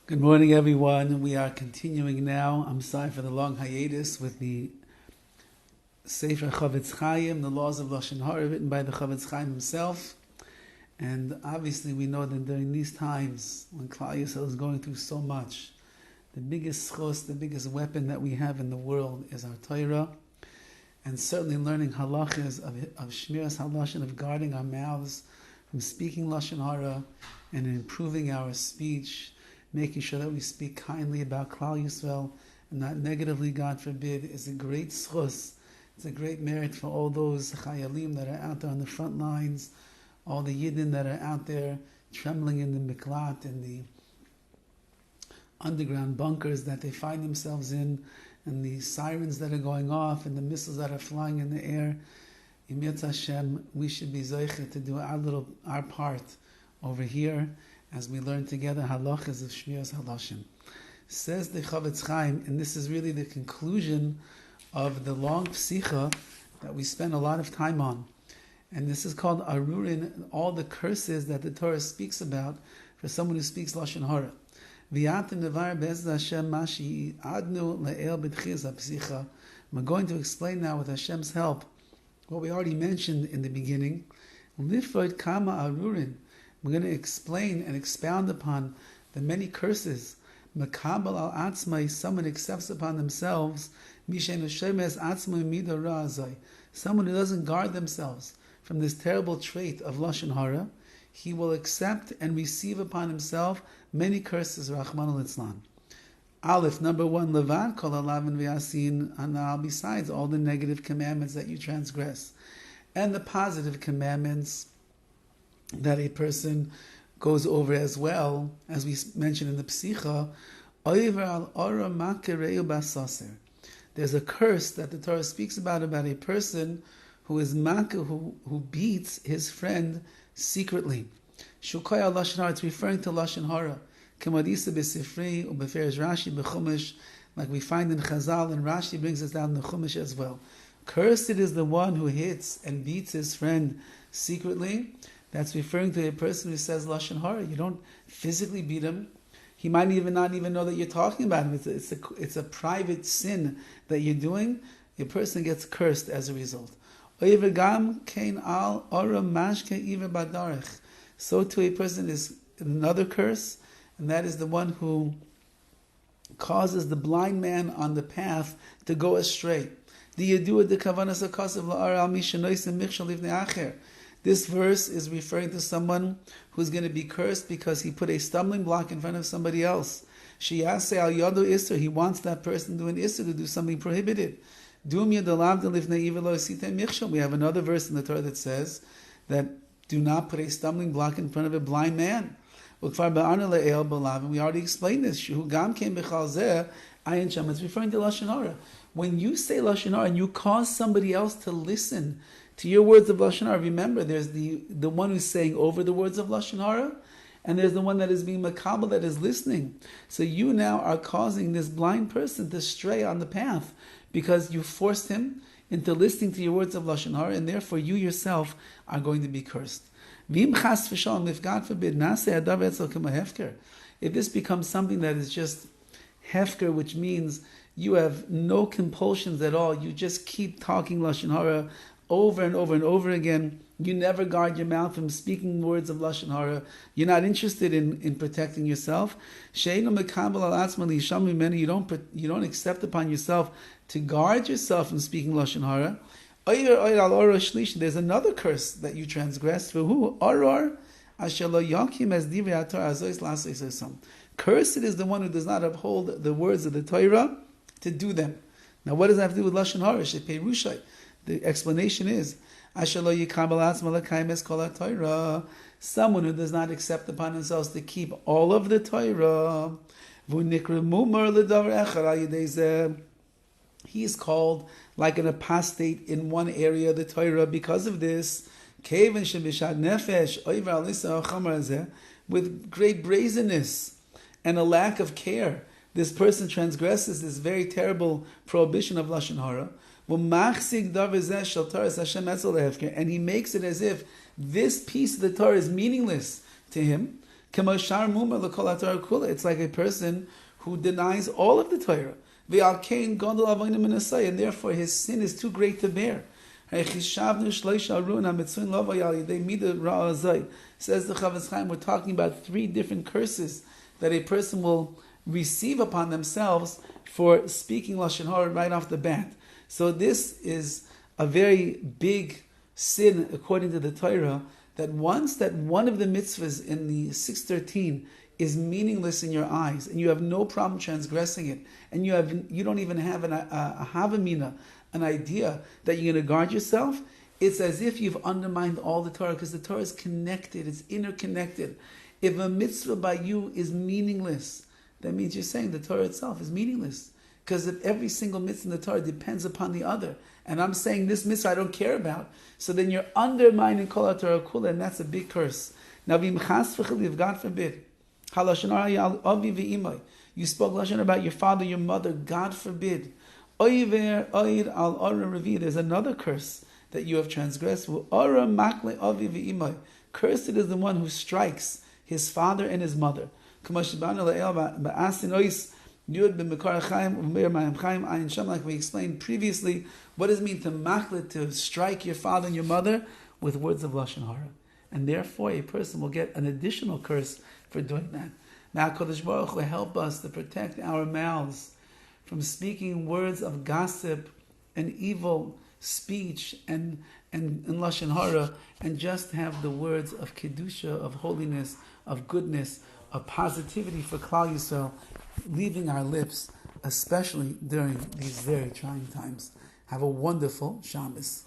Good morning, everyone. We are continuing now. I'm sorry for the long hiatus with the Sefer CHOFETZ CHAIM, the laws of Lashon HaRa, written by the CHOFETZ CHAIM himself. And obviously, we know that during these times when Klal Yisrael is going through so much, the biggest schos, the biggest weapon that we have in the world is our Torah, and certainly learning halachas of shmiras halashon, of guarding our mouths from speaking Lashon HaRa and improving our speech, making sure that we speak kindly about Klal Yisrael and not negatively, God forbid, is a great schos. It's a great merit for all those chayalim that are out there on the front lines, all the yidden that are out there trembling in the miklat, in the underground bunkers that they find themselves in, and the sirens that are going off, and the missiles that are flying in the air. Im Yirtzeh Hashem, we should be zoiche to do our part over here, as we learn together halachas of shmiras halashon. Says the CHOFETZ CHAIM, and this is really the conclusion of the long Pesicha that we spend a lot of time on. And this is called Arurin, all the curses that the Torah speaks about for someone who speaks Lashon HaRa. We're going to explain now with Hashem's help what we already mentioned in the beginning. Lifroid kama arurin. We're going to explain and expound upon the many curses. Makabal al atzmai, someone accepts upon themselves. Someone who doesn't guard themselves from this terrible trait of Lashon HaRa, he will accept and receive upon himself many curses, Rachmana litzlan. Aleph, number one, levad kol alavin v'yasin anal, besides all the negative commandments that you transgress, and the positive commandments that a person goes over as well, as we mentioned in the Pesicha. There's a curse that the Torah speaks about a person who is makah, who beats his friend secretly. Shukaya Lashon HaRa, it's referring to Lashon HaRa. Kemadisa b'sifri u'beferish Rashi b'chumash, like we find in Chazal, and Rashi brings us down in the Chumash as well. Cursed is the one who hits and beats his friend secretly. That's referring to a person who says Lashon HaRa. You don't physically beat him. He might not even know that you're talking about him. It's a private sin that you're doing. A person gets cursed as a result. So to a person is another curse, and that is the one who causes the blind man on the path to go astray. This verse is referring to someone who's going to be cursed because he put a stumbling block in front of somebody else. He wants that person to do an isser, to do something prohibited. We have another verse in the Torah that says that do not put a stumbling block in front of a blind man. We already explained this. It's referring to Lashon HaRa. When you say Lashon HaRa and you cause somebody else to listen to your words of Lashon HaRa, remember there's the one who's saying over the words of Lashon HaRa, and there's the one that is being makabel, that is listening. So you now are causing this blind person to stray on the path because you forced him into listening to your words of Lashon HaRa, and therefore you yourself are going to be cursed. If God forbid, if this becomes something that is just hefker, which means you have no compulsions at all, you just keep talking Lashon HaRa over and over and over again, you never guard your mouth from speaking words of Lashon HaRa, you're not interested in protecting yourself, you don't accept upon yourself to guard yourself from speaking Lashon HaRa. There's another curse that you transgressed. For who? Cursed is the one who does not uphold the words of the Torah to do them. Now, what does that have to do with Lashon HaRa? The explanation is someone who does not accept upon themselves to keep all of the Torah. He is called like an apostate in one area of the Torah because of this. With great brazenness and a lack of care, this person transgresses this very terrible prohibition of Lashon HaRa. And he makes it as if this piece of the Torah is meaningless to him. It's like a person who denies all of the Torah. And therefore his sin is too great to bear. Says the CHOFETZ CHAIM, we're talking about 3 different curses that a person will receive upon themselves for speaking Lashon HaRa right off the bat. So this is a very big sin according to the Torah, that once that one of the mitzvahs in the 613 is meaningless in your eyes, and you have no problem transgressing it, and you don't even have a havamina, an idea that you're going to guard yourself, it's as if you've undermined all the Torah, because the Torah is connected, it's interconnected. If a mitzvah by you is meaningless, that means you're saying the Torah itself is meaningless. Because if every single mitzvah in the Torah depends upon the other, and I'm saying this mitzvah I don't care about, so then you're undermining Kol HaTorah Kula, and that's a big curse. Now, if God forbid, you spoke Lashon about your father, your mother, God forbid. There's another curse that you have transgressed. Cursed is the one who strikes his father and his mother. Like we explained previously, what does it mean to machlet, to strike your father and your mother? With words of Lashon HaRa. And therefore a person will get an additional curse for doing that. Now HaKadosh Baruch Hu will help us to protect our mouths from speaking words of gossip and evil speech and Lashon HaRa, and just have the words of Kedusha, of holiness, of goodness, of positivity for Klal Yisrael, leaving our lips, especially during these very trying times. Have a wonderful Shabbos.